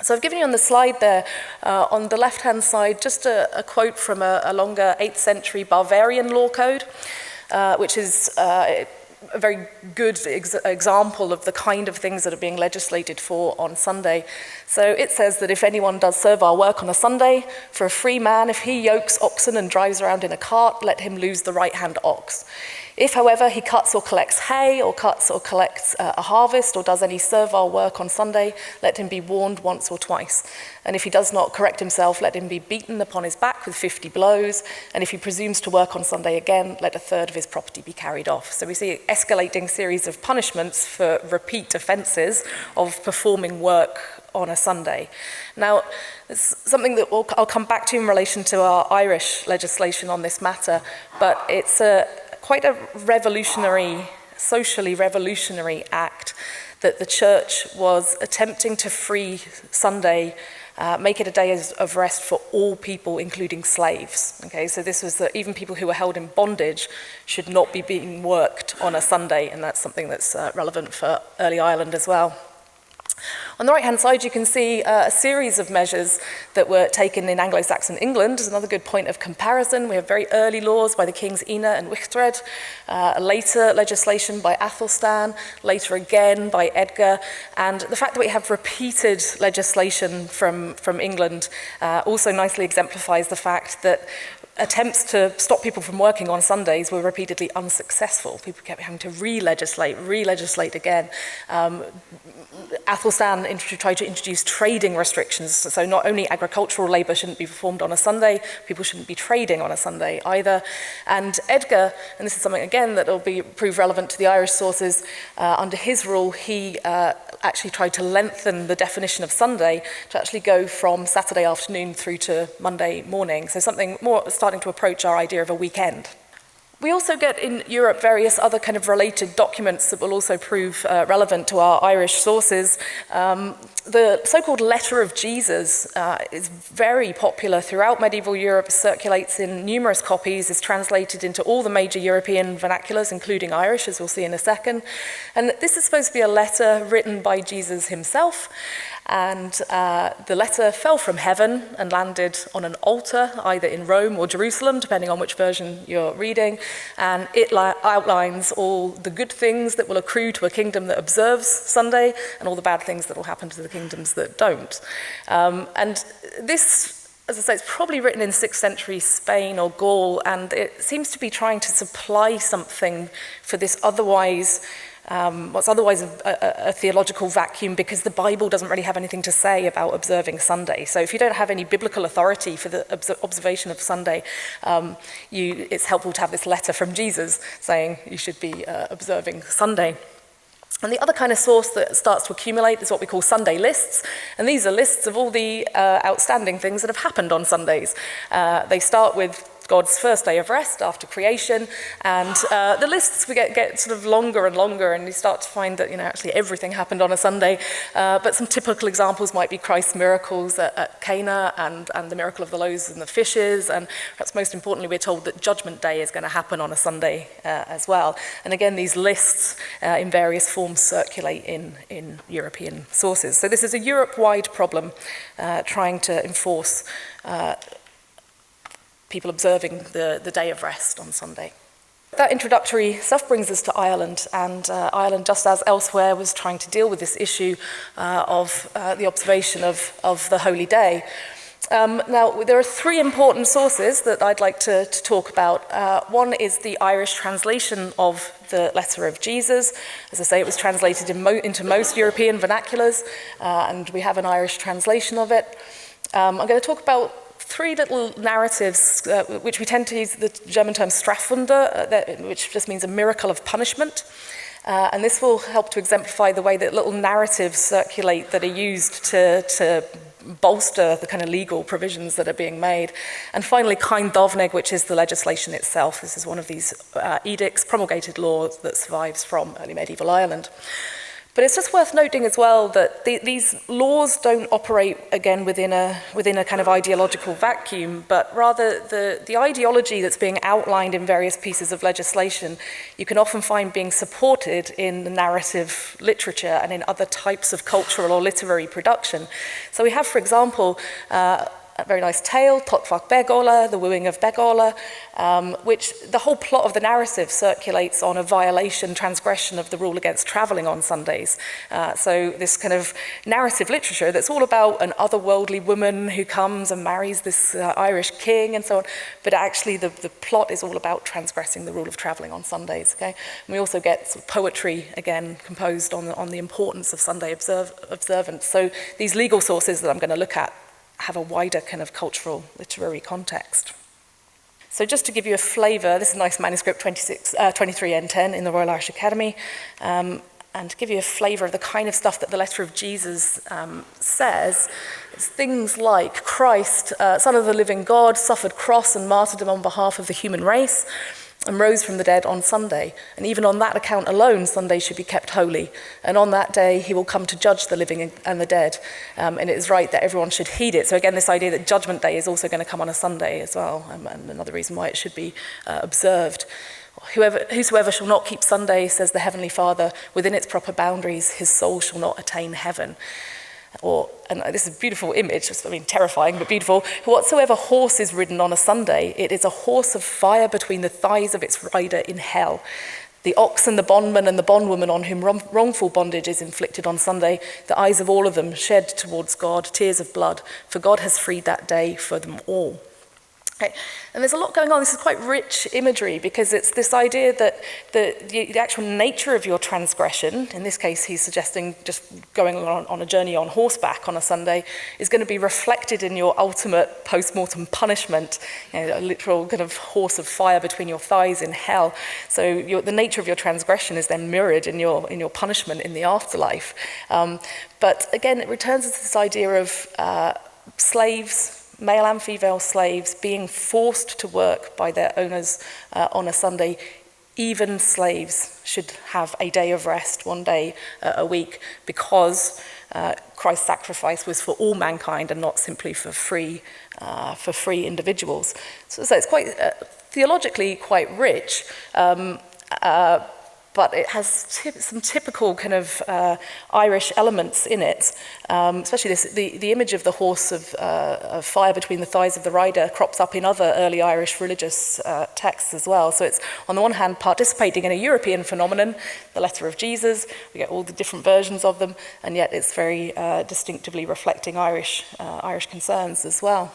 So I've given you on the slide there, on the left-hand side, just a quote from a longer 8th century Bavarian law code, which is a very good example of the kind of things that are being legislated for on Sunday. So it says that if anyone does servile work on a Sunday, for a free man, if he yokes oxen and drives around in a cart, let him lose the right-hand ox. If, however, he cuts or collects hay, or cuts or collects a harvest, or does any servile work on Sunday, let him be warned once or twice. And if he does not correct himself, let him be beaten upon his back with 50 blows. And if he presumes to work on Sunday again, let a third of his property be carried off. So we see an escalating series of punishments for repeat offences of performing work on a Sunday. Now, it's something that I'll come back to in relation to our Irish legislation on this matter, but it's quite a revolutionary, socially revolutionary act that the church was attempting to free Sunday, make it a day of rest for all people, including slaves. Okay, so this was that even people who were held in bondage should not be being worked on a Sunday, and that's something that's relevant for early Ireland as well. On the right-hand side, you can see a series of measures that were taken in Anglo-Saxon England. As another good point of comparison, we have very early laws by the Kings Ina and Wichtred, later legislation by Athelstan, later again by Edgar, and the fact that we have repeated legislation from England also nicely exemplifies the fact that attempts to stop people from working on Sundays were repeatedly unsuccessful. People kept having to re-legislate again. Athelstan tried to introduce trading restrictions, so not only agricultural labour shouldn't be performed on a Sunday, people shouldn't be trading on a Sunday either. And Edgar, and this is something again that will prove relevant to the Irish sources, under his rule, he actually tried to lengthen the definition of Sunday to actually go from Saturday afternoon through to Monday morning, so something more starting to approach our idea of a weekend. We also get in Europe various other kind of related documents that will also prove relevant to our Irish sources. The so-called Letter of Jesus is very popular throughout medieval Europe, circulates in numerous copies, is translated into all the major European vernaculars, including Irish, as we'll see in a second. And this is supposed to be a letter written by Jesus himself. And the letter fell from heaven and landed on an altar, either in Rome or Jerusalem, depending on which version you're reading. And it outlines all the good things that will accrue to a kingdom that observes Sunday and all the bad things that will happen to the kingdoms that don't. And this, as I say, it's probably written in 6th century Spain or Gaul, and it seems to be trying to supply something for this otherwise what's otherwise a theological vacuum, because the Bible doesn't really have anything to say about observing Sunday. So if you don't have any biblical authority for the observation of Sunday, it's helpful to have this letter from Jesus saying you should be observing Sunday. And the other kind of source that starts to accumulate is what we call Sunday lists. And these are lists of all the outstanding things that have happened on Sundays. They start with God's first day of rest after creation, and the lists we get sort of longer and longer, and you start to find that actually everything happened on a Sunday. But some typical examples might be Christ's miracles at Cana and the miracle of the loaves and the fishes, and perhaps most importantly, we're told that Judgment Day is going to happen on a Sunday as well. And again, these lists in various forms circulate in European sources. So this is a Europe-wide problem, trying to enforce people observing the day of rest on Sunday. That introductory stuff brings us to Ireland, and Ireland, just as elsewhere, was trying to deal with this issue of the observation of the holy day. Now, there are three important sources that I'd like to talk about. One is the Irish translation of the Letter of Jesus. As I say, it was translated into most European vernaculars, and we have an Irish translation of it. I'm going to talk about three little narratives, which we tend to use the German term Strafwunder, which just means a miracle of punishment. And this will help to exemplify the way that little narratives circulate that are used to bolster the kind of legal provisions that are being made. And finally, Cain Dovneg, which is the legislation itself. This is one of these edicts, promulgated laws that survives from early medieval Ireland. But it's just worth noting as well that these laws don't operate, again, within a kind of ideological vacuum, but rather the ideology that's being outlined in various pieces of legislation, you can often find being supported in the narrative literature and in other types of cultural or literary production. So we have, for example, a very nice tale, Totfak Begola, The Wooing of Begola, which the whole plot of the narrative circulates on a violation, transgression of the rule against travelling on Sundays. So this kind of narrative literature that's all about an otherworldly woman who comes and marries this Irish king and so on, but actually the plot is all about transgressing the rule of travelling on Sundays. Okay? And we also get sort of poetry, again, composed on the importance of Sunday observance. So these legal sources that I'm going to look at have a wider kind of cultural literary context. So just to give you a flavour, this is a nice manuscript 23N10 in the Royal Irish Academy, and to give you a flavour of the kind of stuff that the letter of Jesus says, it's things like Christ, Son of the living God, suffered cross and martyrdom on behalf of the human race, and rose from the dead on Sunday. And even on that account alone, Sunday should be kept holy. And on that day, he will come to judge the living and the dead. And it is right that everyone should heed it. So again, this idea that Judgment Day is also going to come on a Sunday as well, and another reason why it should be observed. Whosoever shall not keep Sunday, says the Heavenly Father, within its proper boundaries, his soul shall not attain heaven. And this is a beautiful image, terrifying, but beautiful. Whatsoever horse is ridden on a Sunday, it is a horse of fire between the thighs of its rider in hell. The ox and the bondman and the bondwoman on whom wrongful bondage is inflicted on Sunday, the eyes of all of them shed towards God tears of blood, for God has freed that day for them all. Okay. And there's a lot going on. This is quite rich imagery because it's this idea that the actual nature of your transgression, in this case he's suggesting just going on a journey on horseback on a Sunday, is going to be reflected in your ultimate post-mortem punishment, a literal kind of horse of fire between your thighs in hell. So the nature of your transgression is then mirrored in your punishment in the afterlife. But again, it returns to this idea of slaves, male and female slaves, being forced to work by their owners on a Sunday. Even slaves should have a day of rest, one day a week, because Christ's sacrifice was for all mankind and not simply for free individuals. So it's quite theologically quite rich. But it has some typical kind of Irish elements in it, especially the image of the horse of fire between the thighs of the rider crops up in other early Irish religious texts as well. So it's, on the one hand, participating in a European phenomenon, the letter of Jesus. We get all the different versions of them, and yet it's very distinctively reflecting Irish concerns as well.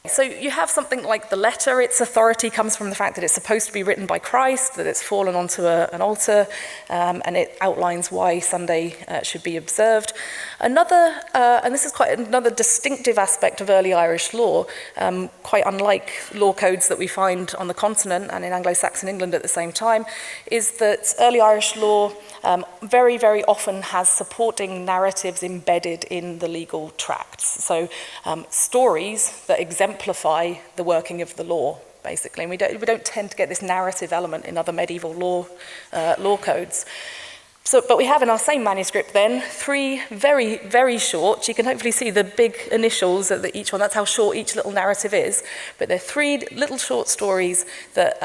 So you have something like the letter. Its authority comes from the fact that it's supposed to be written by Christ, that it's fallen onto an altar, and it outlines why Sunday should be observed. Another, and this is quite another distinctive aspect of early Irish law, quite unlike law codes that we find on the continent and in Anglo-Saxon England at the same time, is that early Irish law very, very often has supporting narratives embedded in the legal tracts. So stories that exemplify the working of the law, basically. And we don't tend to get this narrative element in other medieval law codes. So, but we have in our same manuscript then 3 very, very short, you can hopefully see the big initials at each one, that's how short each little narrative is, but they're 3 little short stories that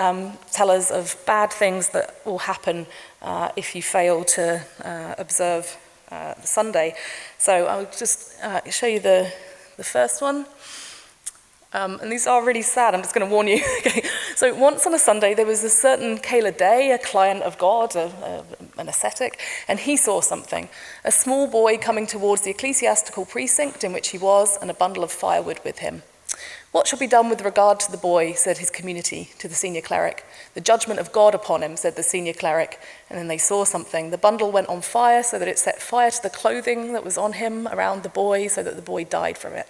tell us of bad things that will happen if you fail to observe Sunday. So I'll just show you the first one. And these are really sad, I'm just going to warn you. Okay. So once on a Sunday, there was a certain Caelan Day, a client of God, an ascetic, and he saw something. A small boy coming towards the ecclesiastical precinct in which he was, and a bundle of firewood with him. What shall be done with regard to the boy, said his community to the senior cleric. The judgment of God upon him, said the senior cleric. And then they saw something. The bundle went on fire, so that it set fire to the clothing that was on him around the boy, so that the boy died from it.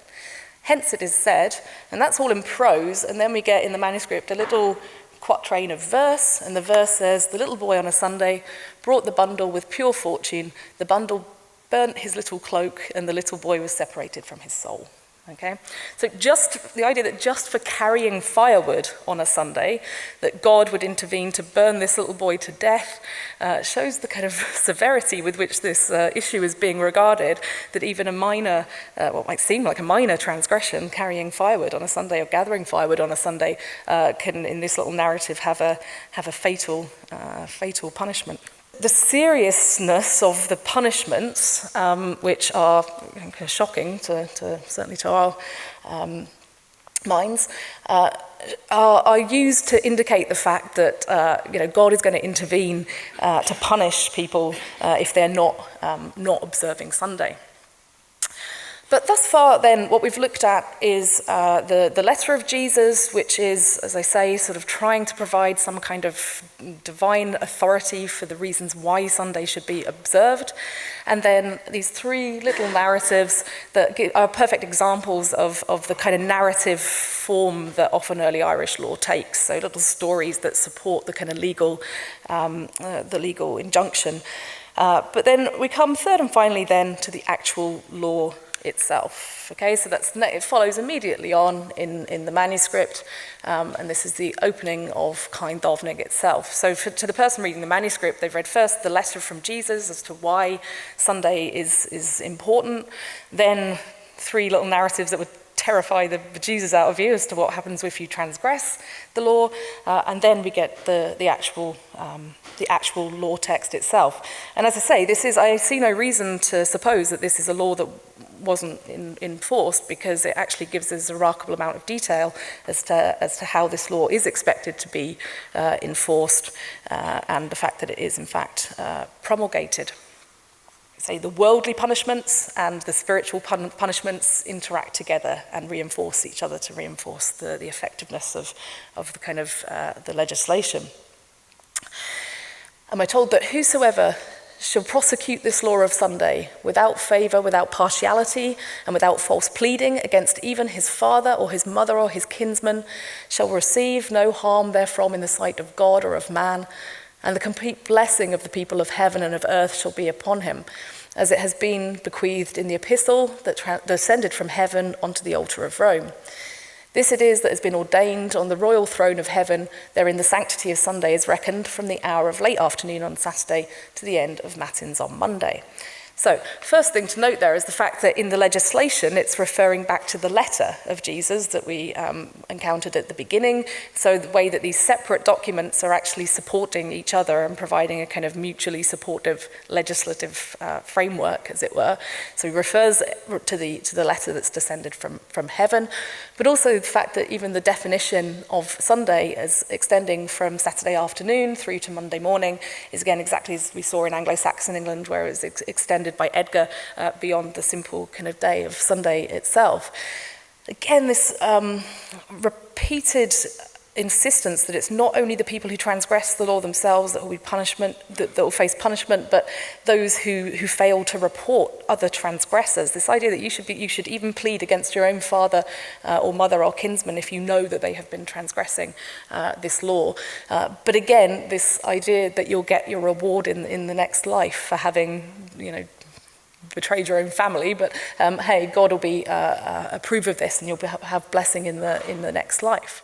Hence it is said, and that's all in prose, and then we get in the manuscript a little quatrain of verse, and the verse says, the little boy on a Sunday brought the bundle with pure fortune, the bundle burnt his little cloak, and the little boy was separated from his soul. Okay, so just the idea that just for carrying firewood on a Sunday, that God would intervene to burn this little boy to death, shows the kind of severity with which this issue is being regarded, that even a minor, what might seem like a minor transgression, carrying firewood on a Sunday or gathering firewood on a Sunday, can, in this little narrative, have a fatal punishment. The seriousness of the punishments, which are kind of shocking certainly to our minds, are used to indicate the fact that God is going to intervene to punish people if they're not observing Sunday. But thus far, then, what we've looked at is the letter of Jesus, which is, as I say, sort of trying to provide some kind of divine authority for the reasons why Sunday should be observed. And then these three little narratives that are perfect examples of the kind of narrative form that often early Irish law takes. So little stories that support the kind of legal injunction. But then we come third and finally then to the actual law itself. Okay, so it follows immediately on in the manuscript, and this is the opening of Cain Dovnig itself. So to the person reading the manuscript, they've read first the letter from Jesus as to why Sunday is important, then three little narratives that would terrify the Jesus out of you as to what happens if you transgress the law, and then we get the actual law text itself. And as I say, I see no reason to suppose that this is a law that wasn't enforced, because it actually gives us a remarkable amount of detail as to how this law is expected to be enforced, and the fact that it is in fact promulgated. Say the worldly punishments and the spiritual punishments interact together and reinforce each other to reinforce the effectiveness of the kind of the legislation. Am I told that whosoever shall prosecute this law of Sunday without favour, without partiality, and without false pleading against even his father or his mother or his kinsman, shall receive no harm therefrom in the sight of God or of man, and the complete blessing of the people of heaven and of earth shall be upon him, as it has been bequeathed in the epistle that descended from heaven onto the altar of Rome. This it is that has been ordained on the royal throne of heaven, therein the sanctity of Sunday is reckoned from the hour of late afternoon on Saturday to the end of matins on Monday. So, first thing to note there is the fact that in the legislation it's referring back to the letter of Jesus that we encountered at the beginning, so the way that these separate documents are actually supporting each other and providing a kind of mutually supportive legislative framework, as it were. So he refers to the letter that's descended from heaven, but also the fact that even the definition of Sunday as extending from Saturday afternoon through to Monday morning is again exactly as we saw in Anglo-Saxon England, where it was extended by Edgar beyond the simple kind of day of Sunday itself. Again, this repeated insistence that it's not only the people who transgress the law themselves that will be that will face punishment, but those who fail to report other transgressors. This idea that you should even plead against your own father or mother or kinsman if you know that they have been transgressing this law. But again, this idea that you'll get your reward in the next life for having, betrayed your own family, but hey, God will be approve of this, and you'll have blessing in the next life.